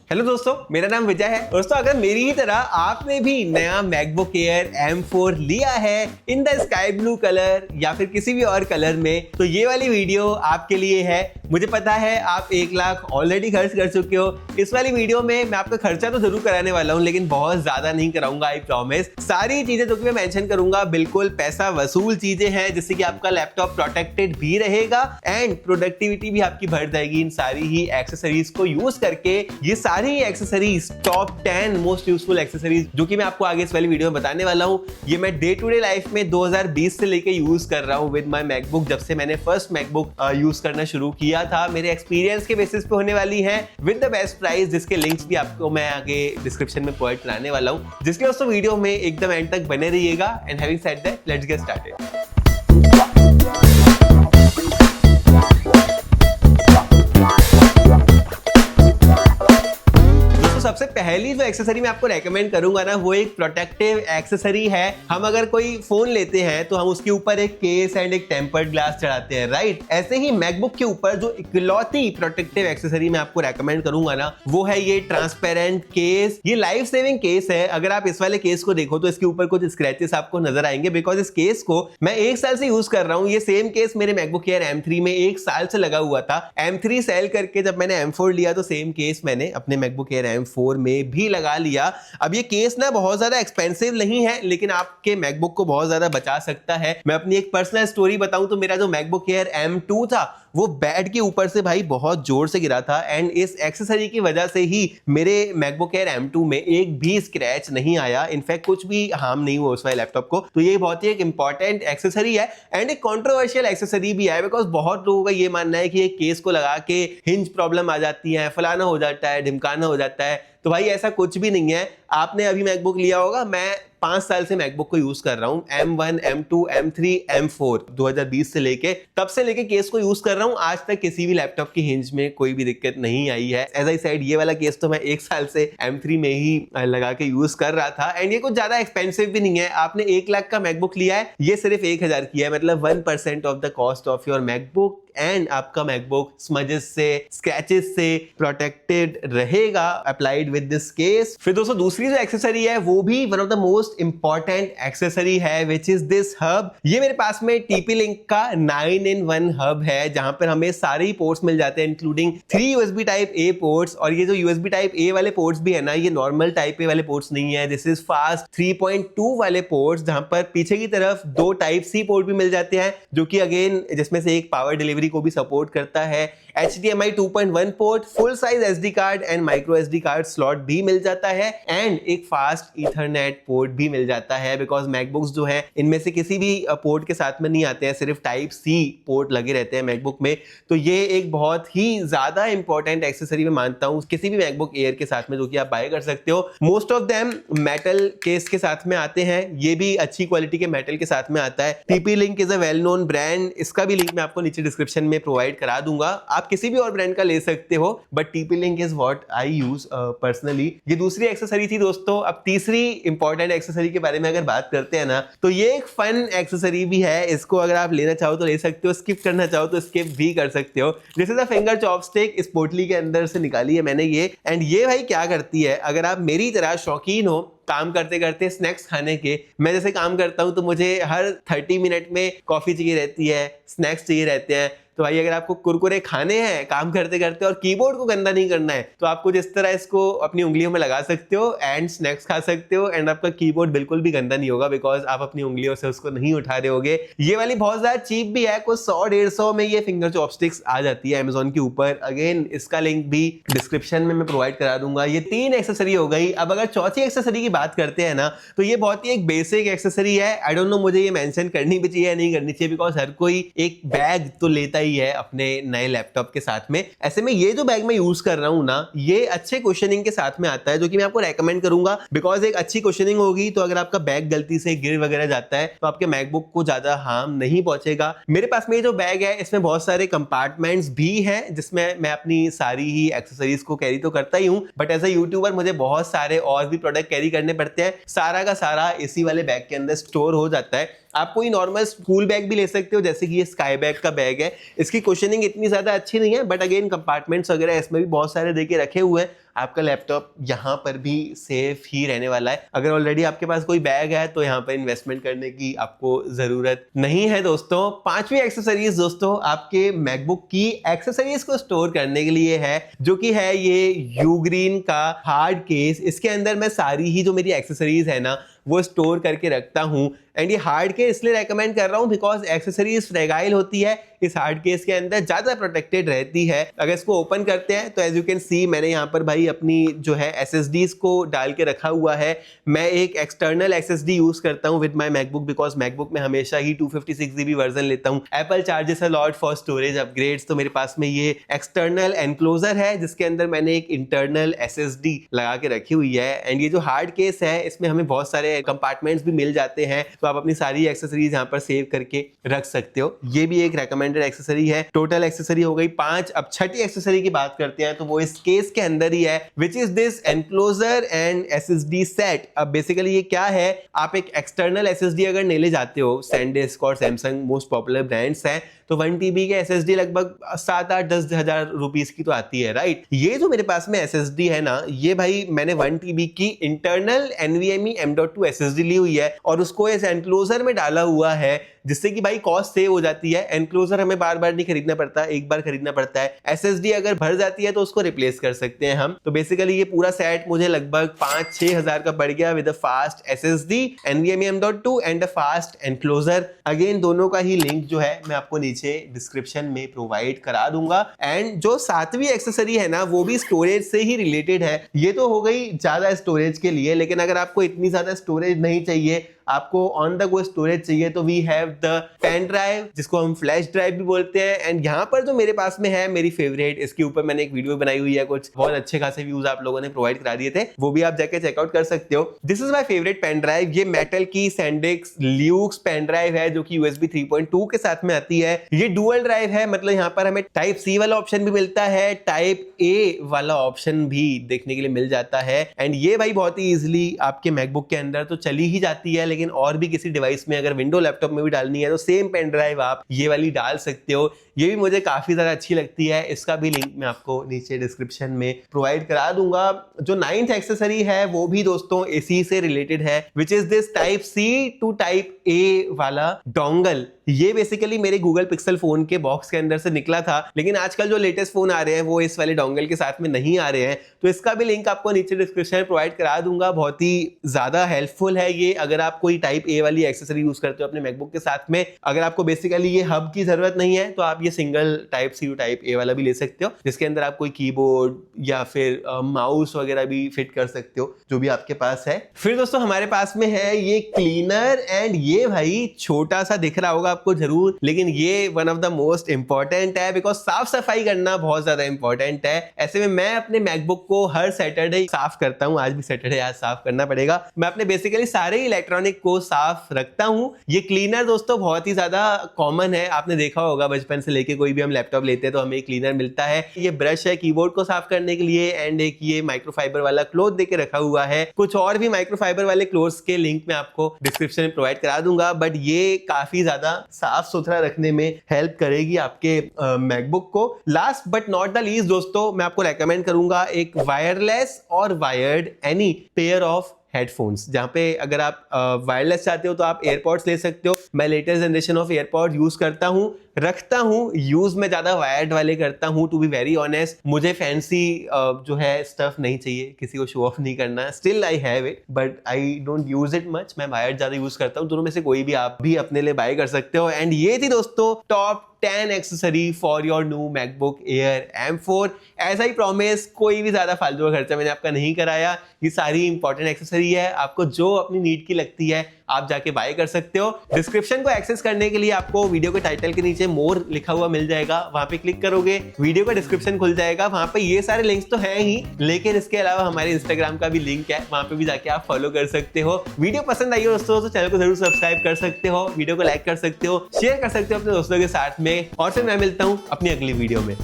Hello दोस्तों, मेरा नाम विजय है। दोस्तों, अगर मेरी ही तरह आपने भी नया मैकबुक एयर M4 लिया है in the sky blue colour या फिर किसी भी और कलर में, तो ये वाली वीडियो आपके लिए है। मुझे पता है आप 1 लाख ऑलरेडी खर्च कर चुके हो। इस वाली वीडियो में मैं आपका खर्चा तो जरूर कराने वाला हूँ, लेकिन बहुत ज्यादा नहीं कराऊंगा, आई प्रॉमिस। सारी चीजें जो कि मैं मेंशन करूंगा बिल्कुल पैसा वसूल चीजें हैं, जिससे कि आपका लैपटॉप प्रोटेक्टेड भी रहेगा एंड प्रोडक्टिविटी भी आपकी बढ़ जाएगी इन सारी ही एक्सेसरीज को यूज करके। ये सारी accessories top 10 most useful accessories जो कि मैं आपको आगे इस वाली वीडियो में बताने वाला हूं, ये मैं डे टू डे लाइफ में 2020 से लेके यूज कर रहा हूं विद माय मैकबुक। जब से मैंने फर्स्ट मैकबुक यूज करना शुरू किया था, मेरे एक्सपीरियंस के बेसिस पे होने वाली है विद द बेस्ट प्राइस, जिसके लिंक्स भी आपको मैं आगे डिस्क्रिप्शन में प्रोवाइड कराने वाला हूं। जिसके दोस्तों वीडियो में एकदम एंड तक बने रहिएगा। And having said that, let's get started. सबसे पहली जो एक्सेसरी मैं आपको रेकमेंड करूंगा ना, वो एक प्रोटेक्टिव एक्सेसरी है। हम अगर कोई फोन लेते हैं तो हम उसके ऊपर एक केस एंड एक टेम्पर्ड ग्लास चढ़ाते हैं, राइट? ऐसे ही मैकबुक के ऊपर जो इकलौती प्रोटेक्टिव एक्सेसरी मैं आपको रेकमेंड करूंगा ना, वो है ये ट्रांसपेरेंट केस। ये लाइफ सेविंग केस है। अगर आप इस वाले केस को देखो तो इसके ऊपर कुछ स्क्रैचेस आपको नजर आएंगे, बिकॉज इस केस को मैं 1 साल से यूज कर रहा हूं। ये सेम केस मेरे मैकबुक एयर M3 में 1 साल से लगा हुआ था। M3 सेल करके जब मैंने M4 लिया तो सेम केस मैंने अपने मैकबुक एयर M4 में भी लगा लिया। अब ये केस ना बहुत ज्यादा एक्सपेंसिव नहीं है, लेकिन आपके मैकबुक को बहुत ज्यादा बचा सकता है। मैं अपनी एक पर्सनल स्टोरी बताऊं तो मेरा जो मैकबुक एयर M2 था वो बेड के ऊपर से भाई बहुत जोर से गिरा था, एंड इस एक्सेसरी की वजह से ही मेरे मैकबुक एयर M2 में एक भी स्क्रैच नहीं आया। इनफैक्ट कुछ भी हार्म नहीं हुआ उस वाले लैपटॉप को। तो ये बहुत ही एक इंपॉर्टेंट एक्सेसरी है एंड एक कंट्रोवर्शियल एक्सेसरी भी है, बिकॉज बहुत लोगों का ये मानना है कि एक केस को लगा के हिंज प्रॉब्लम आ जाती है, फलाना हो जाता है, ढिमकाना हो जाता है। तो भाई ऐसा कुछ भी नहीं है। आपने अभी मैकबुक लिया होगा, मैं 5 साल से मैकबुक को यूज कर रहा हूं। M1, M2, M3, M4 2020 से लेके तब से लेके केस को यूज कर रहा हूं। आज तक किसी भी लैपटॉप की हिंज में कोई भी दिक्कत नहीं आई है। एज आई सेड, ये वाला केस तो मैं 1 साल से M3 में ही लगा के यूज कर रहा था, एंड ये कुछ ज्यादा एक्सपेंसिव भी नहीं है। आपने 1 लाख का मैकबुक लिया है, ये सिर्फ 1000 की है, मतलब 1% of the cost of your MacBook, and आपका मैकबुक स्मजेस से, स्क्रैचेस से प्रोटेक्टेड रहेगा अप्लाइड विद दिस केस। फिर दोस्तों दूसरी जो एक्सेसरी है वो भी one of the most important accessory है, विच इज दिस हब। ये मेरे पास में TP-Link का 9-in-1 हब है, जहां पर हमें सारे ही पोर्ट्स मिल जाते हैं, including 3 USB type A ports. और ये जो USB टाइप A वाले पोर्ट्स भी है ना, ये नॉर्मल टाइप A वाले पोर्ट्स नहीं है। दिस इज फास्ट 3.2 वाले पोर्ट्स, जहां पर पीछे की तरफ 2 टाइप C पोर्ट भी मिल जाते हैं, जो कि अगेन जिसमें से एक पावर डिलीवरी को भी सपोर्ट करता है। HDMI 2.1 port, full size SD card and micro SD card slot भी मिल जाता है, एंड एक फास्ट ईथरनेट पोर्ट भी मिल जाता है, बिकॉज मैकबुक्स जो है इनमें से किसी भी पोर्ट के साथ में नहीं आते हैं, सिर्फ टाइप C पोर्ट लगे रहते हैं मैकबुक में। तो ये एक बहुत ही ज्यादा इंपॉर्टेंट एक्सेसरी मैं मानता हूं किसी भी मैकबुक एयर के साथ में, जो कि आप बाय कर सकते हो। Most of them metal case के साथ में आते हैं, ये भी अच्छी क्वालिटी के मेटल के साथ में आता है। TP-Link is a well known brand, इसका भी लिंक मैं आपको नीचे डिस्क्रिप्शन में प्रोवाइड करा दूंगा। आप किसी भी और ब्रांड का ले सकते हो, but TP-Link is what I use personally. ये दूसरी एक्सेसरी थी दोस्तों। अब तीसरी इंपॉर्टेंट एक्सेसरी के बारे में अगर बात करते हैं ना, तो ये एक फन एक्सेसरी भी है। इसको अगर आप लेना चाहो तो ले सकते हो, स्किप करना चाहो तो स्किप भी कर सकते हो। This is a finger chopstick. इस पोटली के अंदर से निकाली है मैंने ये, एंड ये भाई क्या करती है, अगर आप मेरी तरह शौकीन हो काम करते करते स्नैक्स खाने के, मैं जैसे काम करता हूं तो मुझे हर 30 मिनट में कॉफी चाहिए रहती है, स्नैक्स चाहिए रहते हैं। तो भाई अगर आपको कुरकुरे खाने हैं काम करते करते और कीबोर्ड को गंदा नहीं करना है, तो आप कुछ इस तरह इसको अपनी उंगलियों में लगा सकते हो एंड स्नैक्स खा सकते हो, एंड आपका कीबोर्ड बिल्कुल भी गंदा नहीं होगा, बिकॉज आप अपनी उंगलियों से उसको नहीं उठा रहे होगे। ये वाली बहुत ज्यादा चीप भी है, कुछ 100-150 में ये फिंगर चॉपस्टिक्स आ जाती है Amazon के ऊपर। अगेन इसका लिंक भी डिस्क्रिप्शन में मैं प्रोवाइड करा दूंगा। ये 3 एक्सेसरी हो गई। अब अगर चौथी एक्सेसरी की बात करते हैं ना, तो ये बहुत ही एक बेसिक एक्सेसरी है। आई डोंट नो मुझे ये मेंशन करनी भी चाहिए या नहीं करनी चाहिए, बिकॉज हर कोई एक बैग तो लेता ही है अपने नए लैपटॉप के साथ में। ऐसे में ये जो बैग मैं यूज कर रहा हूं ना, ये अच्छे क्वेश्चनिंग के साथ में आता है, जो कि मैं आपको रेकमेंड करूंगा, बिकॉज एक अच्छी क्वेश्चनिंग होगी तो अगर आपका बैग गलती से गिर वगैरह जाता है तो आपके मैकबुक को ज्यादा हार्म नहीं पहुंचेगा। मेरे पास में ये जो बैग है, इसमें बहुत सारे कंपार्टमेंट्स भी हैं, जिसमें मैं अपनी सारी ही एक्सेसरीज को कैरी तो करता ही हूं, बट एज अ यूट्यूबर मुझे बहुत सारे और भी प्रोडक्ट कैरी करने पड़ते हैं। सारा का सारा इसी वाले बैग के अंदर स्टोर हो जाता है। आप कोई नॉर्मल स्कूल बैग भी ले सकते हो, जैसे कि ये स्काई बैग का बैग है। इसकी कुशनिंग इतनी ज्यादा अच्छी नहीं है, बट अगेन कंपार्टमेंट्स वगैरह इसमें भी बहुत सारे देके रखे हुए हैं। आपका लैपटॉप यहाँ पर भी सेफ ही रहने वाला है। अगर ऑलरेडी आपके पास कोई बैग है तो यहाँ पर इन्वेस्टमेंट करने की आपको जरूरत नहीं है दोस्तों। पांचवी एक्सेसरीज दोस्तों आपके मैकबुक की एक्सेसरीज को स्टोर करने के लिए है, जो कि है ये यूग्रीन का हार्ड केस। इसके अंदर मैं सारी ही जो मेरी एक्सेसरीज है ना वो स्टोर करके रखता हूँ। एंड ये हार्ड केस इसलिए रेकमेंड कर रहा हूँ बिकॉज एक्सेसरीज फ्रेगाइल होती है, इस हार्ड केस के अंदर ज्यादा प्रोटेक्टेड रहती है। अगर इसको ओपन करते हैं तो एज यू कैन सी मैंने यहाँ पर भाई अपनी जो है SSDs को डाल के रखा हुआ है। मैं एक एक्सटर्नल SSD यूज करता हूँ with my MacBook because MacBook में हमेशा ही 256 GB वर्जन लेता हूँ। Apple charges a lot for storage upgrades, तो मेरे पास में ये एक्सटर्नल एनक्लोजर है जिसके अंदर मैंने एक इंटरनल SSD लगा के रखी हुई है। एंड ये जो हार्ड केस है इसमें हमें बहुत सारे कंपार्टमेंट्स भी मिल जाते हैं, तो आप अपनी सारी एक्सेसरीज यहाँ पर सेव करके रख सकते हो। ये भी एक रेकमेंडेड एक्सेसरी है। टोटल एक्सेसरी हो गई 5। अब छठी एक्सेसरी की बात करते हैं तो वो इस केस के अंदर ही है, which is this enclosure and SSD set. अब बेसिकली ये क्या है, आप एक एक्सटर्नल SSD अगर ले जाते हो, सैनडिस्क और सैमसंग मोस्ट पॉपुलर ब्रांड्स हैं, तो 1 TB के SSD लगभग 7-8-10 हजार रुपीस की तो आती है, राइट। ये जो मेरे पास में SSD है ना, ये भाई मैंने 1 TB की इंटरनल NVMe M.2 SSD ली हुई है और उसको इस एनक्लोजर में डाला हुआ है, जिससे कि भाई कॉस्ट सेव हो जाती है। एनक्लोजर हमें बार बार नहीं खरीदना पड़ता, एक बार खरीदना पड़ता है। SSD अगर भर जाती है तो उसको रिप्लेस कर सकते हैं हम। तो बेसिकली ये पूरा सेट मुझे लगभग 5-6 हजार का पड़ गया with a fast SSD, NVMe M.2 and a fast enclosure. Again दोनों का ही लिंक जो है मैं आपको नीचे डिस्क्रिप्शन में प्रोवाइड करा दूंगा। एंड जो 7वीं एक्सेसरी है ना वो भी स्टोरेज से ही रिलेटेड है। ये तो हो गई ज्यादा स्टोरेज के लिए, लेकिन अगर आपको इतनी ज्यादा स्टोरेज नहीं चाहिए, आपको ऑन द गो स्टोरेज चाहिए, तो we have the pen drive जिसको हम फ्लैश ड्राइव भी बोलते हैं। एंड यहाँ पर जो मेरे पास में है मेरी फेवरेट, इसके ऊपर मैंने एक वीडियो बनाई हुई है, कुछ बहुत अच्छे खासे व्यूज आप लोगों ने प्रोवाइड करा दिए थे, वो भी आप जाके चेकआउट कर सकते हो। This is my favourite pen drive. ये मेटल की सैंडिस्क ल्यूक्स पेन ड्राइव है जो कि USB 3.2 के साथ में आती है। ये डुअल ड्राइव है, मतलब यहाँ पर हमें टाइप C वाला ऑप्शन भी मिलता है, टाइप A वाला ऑप्शन भी देखने के लिए मिल जाता है। एंड ये भाई बहुत ही इजिली आपके मैकबुक के अंदर तो चली ही जाती है, लेकिन और भी किसी डिवाइस में अगर विंडो लैपटॉप में भी डालनी है तो सेम पेन ड्राइव आप ये वाली डाल सकते हो। ये भी मुझे काफी ज्यादा अच्छी लगती है। इसका भी लिंक मैं आपको नीचे डिस्क्रिप्शन में प्रोवाइड करा दूंगा। जो 9th एक्सेसरी है वो भी दोस्तों इसी से रिलेटेड है, which is this type C to type A वाला डोंगल। ये बेसिकली मेरे गूगल पिक्सल फोन के बॉक्स के अंदर से निकला था, लेकिन आजकल जो लेटेस्ट फोन आ रहे हैं वो इस वाले डोंगल के साथ में नहीं आ रहे हैं, तो इसका भी लिंक आपको नीचे डिस्क्रिप्शन में प्रोवाइड करा दूंगा। बहुत ही ज्यादा हेल्पफुल है ये, अगर आप कोई टाइप A वाली एक्सेसरी यूज करते हो अपने मैकबुक के साथ में। अगर आपको बेसिकली ये हब की जरूरत नहीं है तो आप ये single type C type A वाला भी ले सकते हो, जिसके अंदर आप कोई कीबोर्ड या फिर माउस वगैरह भी फिट कर सकते हो, जो भी आपके पास है। फिर दोस्तों हमारे पास में है ये क्लीनर। एंड ये भाई छोटा सा दिख रहा होगा आपको जरूर, लेकिन ये one of the most important है, बिकॉज साफ सफाई करना बहुत ज्यादा इंपॉर्टेंट है। ऐसे में मैं अपने मैकबुक को हर सैटरडे साफ करता हूँ। आज भी सैटरडे, आज साफ करना पड़ेगा। मैं अपने बेसिकली सारे इलेक्ट्रॉनिक को साफ रखता हूँ। ये क्लीनर दोस्तों बहुत ही ज्यादा कॉमन है, आपने देखा होगा बचपन से लेके कोई भी हम लैपटॉप लेते हैं तो हमें क्लीनर मिलता है। ये ब्रश है कीबोर्ड को साफ करने के लिए, एंड एक ये माइक्रोफाइबर वाला क्लोथ देके रखा हुआ है। कुछ और भी माइक्रोफाइबर वाले क्लोथ्स के लिंक मैं आपको डिस्क्रिप्शन में प्रोवाइड करा दूंगा, बट ये काफी ज्यादा साफ सुथरा रखने में हेल्प करेगी आपके मैकबुक को। Last but not the least दोस्तों, मैं आपको रेकमेंड करूंगा एक वायरलेस और wired any pair of headphones, जहां पे अगर आप वायरलेस चाहते हो तो आप एयरपॉड्स ले सकते हो। मैं latest generation of AirPod use करता हूं, रखता हूं, यूज में ज्यादा वायर्ड वाले करता हूं। टू बी वेरी ऑनेस्ट, मुझे फैंसी जो है स्टफ नहीं चाहिए, किसी को शो ऑफ नहीं करना। Still I have it but I don't use it much. मैं वायर्ड ज्यादा यूज करता हूं। दोनों में से कोई भी आप भी अपने लिए बाय कर सकते हो। एंड ये थी दोस्तों top 10 accessory for your new MacBook air M4। ऐसा ही प्रॉमिस, कोई भी ज्यादा फालतू का खर्चा मैंने आपका नहीं कराया। ये सारी इंपॉर्टेंट एक्सेसरी है, आपको जो अपनी नीड की लगती है आप जाके बाय कर सकते हो। डिस्क्रिप्शन को एक्सेस करने के लिए आपको वीडियो के टाइटल के नीचे मोर लिखा हुआ मिल जाएगा, वहां पे क्लिक करोगे वीडियो का डिस्क्रिप्शन खुल जाएगा। वहां पे ये सारे लिंक्स तो हैं ही, लेकिन इसके अलावा हमारे इंस्टाग्राम का भी लिंक है, वहां पे भी जाके आप फॉलो कर सकते हो। वीडियो पसंद आई हो दोस्तों तो चैनल को जरूर सब्सक्राइब कर सकते हो, वीडियो को लाइक कर सकते हो, शेयर कर सकते हो अपने दोस्तों के साथ में। और फिर मैं मिलता हूं अपनी अगली वीडियो में।